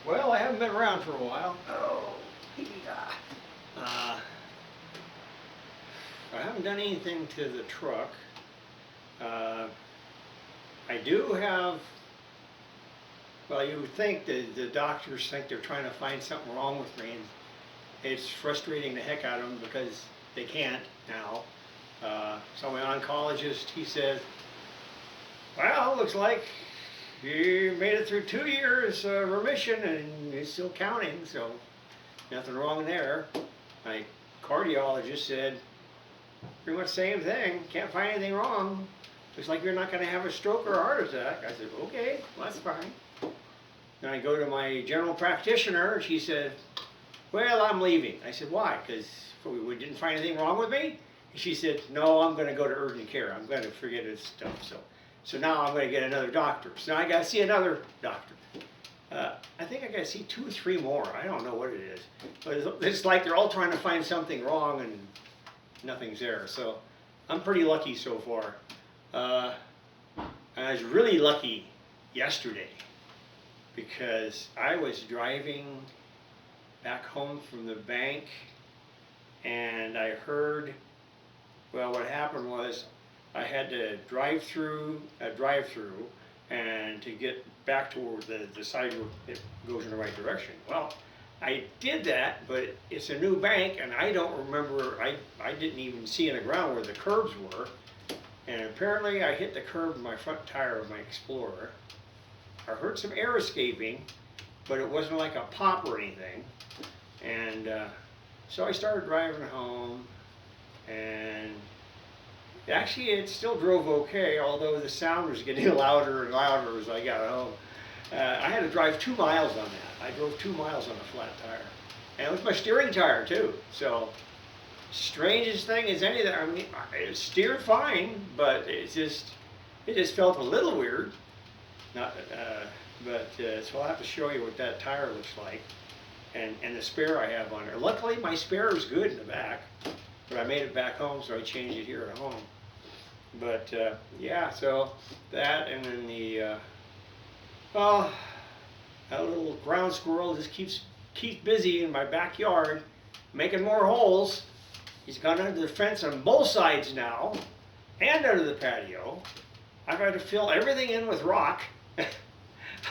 Well, I haven't been around for a while. Oh, yeah. I haven't done anything to the truck. Uh, I do have, well, you would think that the doctors think they're trying to find something wrong with me, and it's frustrating the heck out of them because they can't now. So my oncologist, he said, well, looks like you made it through 2 years remission and it's still counting, so nothing wrong there. My cardiologist said, pretty much the same thing, can't find anything wrong. Looks like you're not going to have a stroke or a heart attack. I said, okay, well, that's fine. Then I go to my general practitioner and she said, well, I'm leaving. I said, why? Because we didn't find anything wrong with me? And she said, no, I'm going to go to urgent care. I'm going to forget this stuff. So now I'm going to get another doctor. So now I got to see another doctor. I think I got to see 2 or 3 more. I don't know what it is. But it's like they're all trying to find something wrong and nothing's there. So I'm pretty lucky so far. I was really lucky yesterday because I was driving back home from the bank and I heard, well, what happened was I had to drive through a drive-through and to get back toward the side where it goes in the right direction. Well, I did that, but it's a new bank and I don't remember, I didn't even see in the ground where the curbs were. And apparently I hit the curb in my front tire of my Explorer. I heard some air escaping, but it wasn't like a pop or anything. And so I started driving home, and actually it still drove okay, although the sound was getting louder and louder as I got home. I had to drive 2 miles on that. I drove 2 miles on a flat tire. And it was my steering tire too. So, strangest thing is anything. I mean, it steered fine, but it just felt a little weird. Not, so I'll have to show you what that tire looks like, and the spare I have on there. Luckily, my spare is good in the back, but I made it back home, so I changed it here at home. But yeah, so that, and then the well, that little ground squirrel just keeps busy in my backyard, making more holes. He's gone under the fence on both sides now, and under the patio. I've had to fill everything in with rock. I'm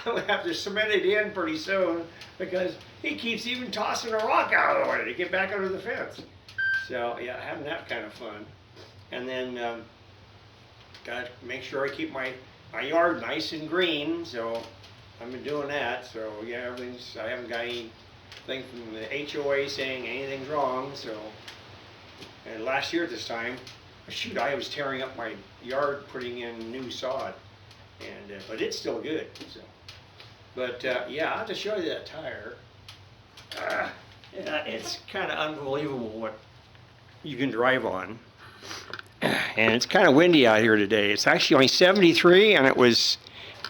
going to have to cement it in pretty soon because he keeps even tossing a rock out of the way to get back under the fence. So yeah, having that kind of fun. And then got to make sure I keep my yard nice and green. So I've been doing that. So yeah, I haven't got anything from the HOA saying anything's wrong. So. And last year at this time, shoot, I was tearing up my yard putting in new sod, and but it's still good. So, but yeah, I'll have to show you that tire. Yeah, it's kind of unbelievable what you can drive on, and it's kind of windy out here today. It's actually only 73, and it was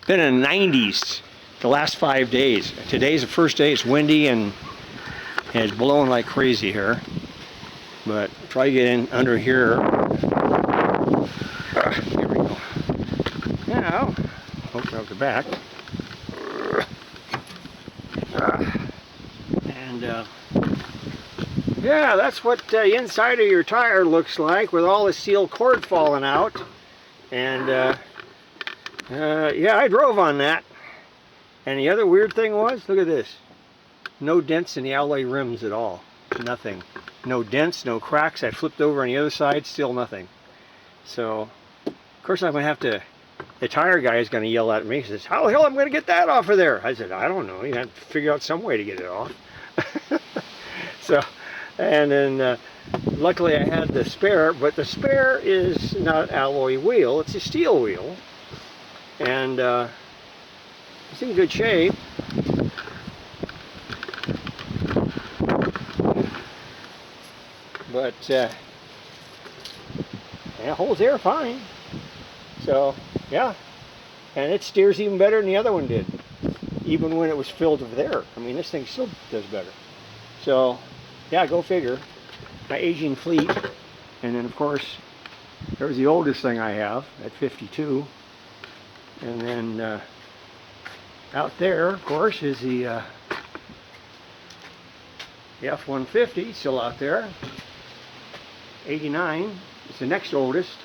been in the 90s the last 5 days. Today's the first day it's windy and it's blowing like crazy here. But try to get in under here. Here we go. Now, open up the back. And yeah, that's what the inside of your tire looks like with all the steel cord falling out. And yeah, I drove on that. And the other weird thing was, look at this. No dents in the alloy rims at all. Nothing. No dents, no cracks. I flipped over on the other side, still nothing. So, of course I'm going to have to, the tire guy is going to yell at me. He says, how the hell am I going to get that off of there? I said, I don't know. You have to figure out some way to get it off. So, and then luckily I had the spare, but the spare is not alloy wheel. It's a steel wheel. And it's in good shape. But yeah, holds air fine. So yeah, and it steers even better than the other one did, even when it was filled with air. I mean, this thing still does better. So yeah, go figure. My aging fleet, and then of course there's the oldest thing I have at 52, and then out there, of course, is the The F-150 still out there. 89 is the next oldest.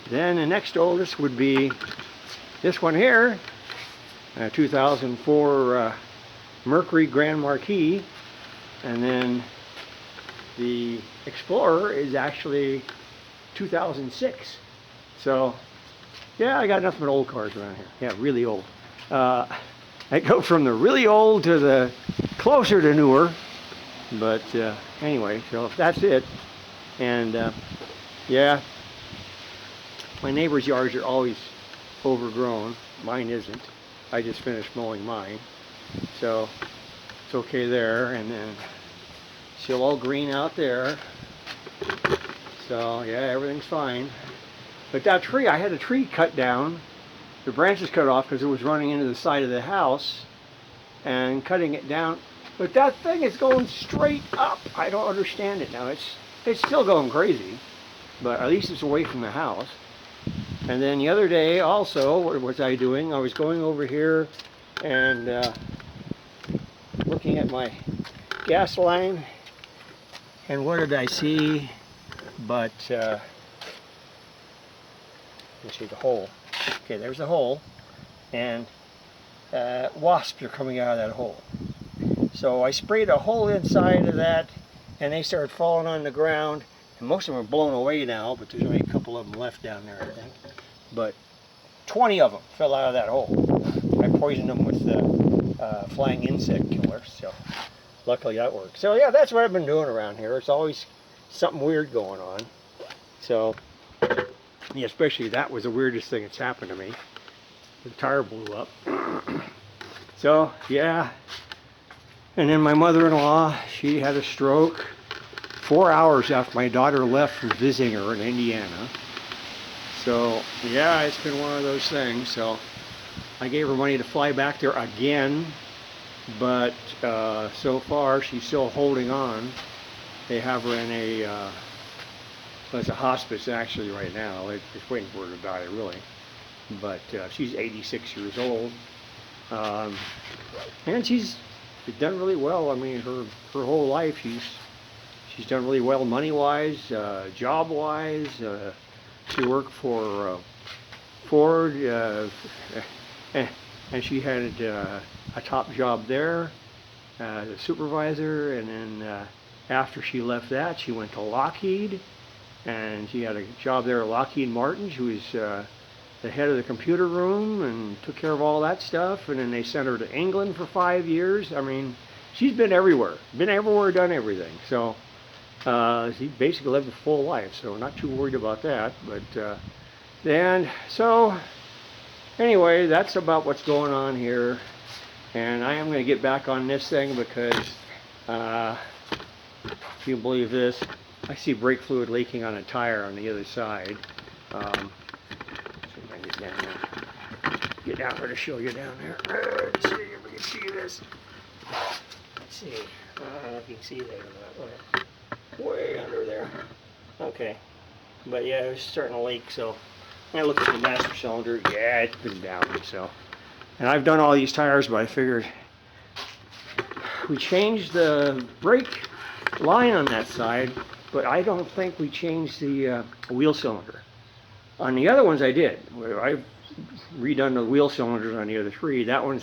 Then the next oldest would be this one here, 2004 Mercury Grand Marquis. And then the Explorer is actually 2006. So, yeah, I got nothing but old cars around here. Yeah, really old. I go from the really old to the closer to newer. But anyway, so that's it. And yeah, my neighbor's yards are always overgrown. Mine isn't. I just finished mowing mine. So it's okay there. And then still all green out there. So yeah, everything's fine. But that tree, I had a tree cut down. The branches cut off because it was running into the side of the house. And cutting it down. But that thing is going straight up. I don't understand it now. It's still going crazy. But at least it's away from the house. And then the other day also, what was I doing? I was going over here and looking at my gas line. And what did I see? But, let me see the hole. Okay, there's the hole. And wasps are coming out of that hole. So I sprayed a hole inside of that, and they started falling on the ground. And most of them are blown away now, but there's only a couple of them left down there, I think. But 20 of them fell out of that hole. I poisoned them with the flying insect killer, so luckily that worked. So yeah, that's what I've been doing around here. It's always something weird going on. So, yeah, especially that was the weirdest thing that's happened to me. The tire blew up. So, yeah. And then my mother-in-law, she had a stroke 4 hours after my daughter left from visiting her in Indiana. So, yeah, it's been one of those things. So, I gave her money to fly back there again. But so far, she's still holding on. They have her in a, well, it's a hospice actually right now. They're just waiting for her to die, really. But she's 86 years old. And she's done really well. I mean, her whole life, she's done really well money-wise, job-wise. She worked for Ford, and she had a top job there as a supervisor. And then after she left that, she went to Lockheed, and she had a job there at Lockheed Martin. She was the head of the computer room and took care of all that stuff. And then they sent her to England for 5 years. I mean, she's been everywhere, done everything. So she basically lived a full life, so not too worried about that. But and so anyway, that's about what's going on here. And I am going to get back on this thing because if you believe this, I see brake fluid leaking on a tire on the other side. Get down there to show you down there. Let's see if we can see this. Let's see. I don't know if you can see that or not. Way under there. Okay. But yeah, it's starting to leak, so I look at the master cylinder. Yeah, it's been down, so. And I've done all these tires, but I figured we changed the brake line on that side, but I don't think we changed the wheel cylinder. On the other ones I did. I've redone the wheel cylinders on the other three. That one,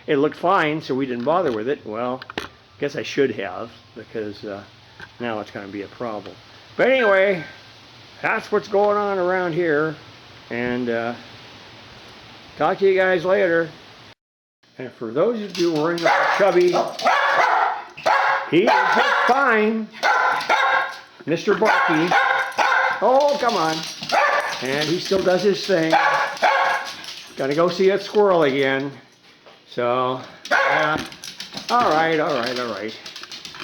it looked fine, so we didn't bother with it. Well, I guess I should have, because now it's going to be a problem. But anyway, that's what's going on around here. And talk to you guys later. And for those of you worrying about Chubby, he is just fine. Mr. Barky. Oh, come on. And he still does his thing. Gotta go see that squirrel again. So, yeah. All right.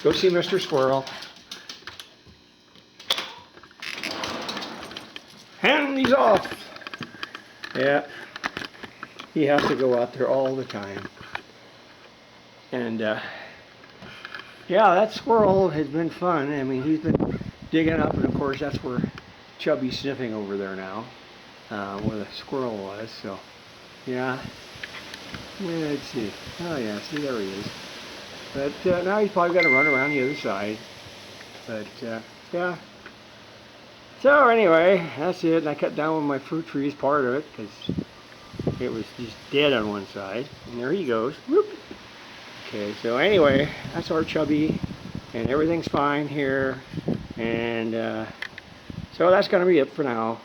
Go see Mr. Squirrel. Hand these off. Yeah. He has to go out there all the time. And, yeah, that squirrel has been fun. I mean, he's been digging up, and of course, that's where Chubby's sniffing over there now, where the squirrel was. So, yeah. Let's see. Oh, yeah, see, there he is. But now he's probably going to run around the other side. But yeah. So anyway, that's it. And I cut down one of my fruit trees, part of it, because it was just dead on one side. And there he goes. Whoop. Okay, so anyway, that's our Chubby, and everything's fine here. And so that's going to be it for now.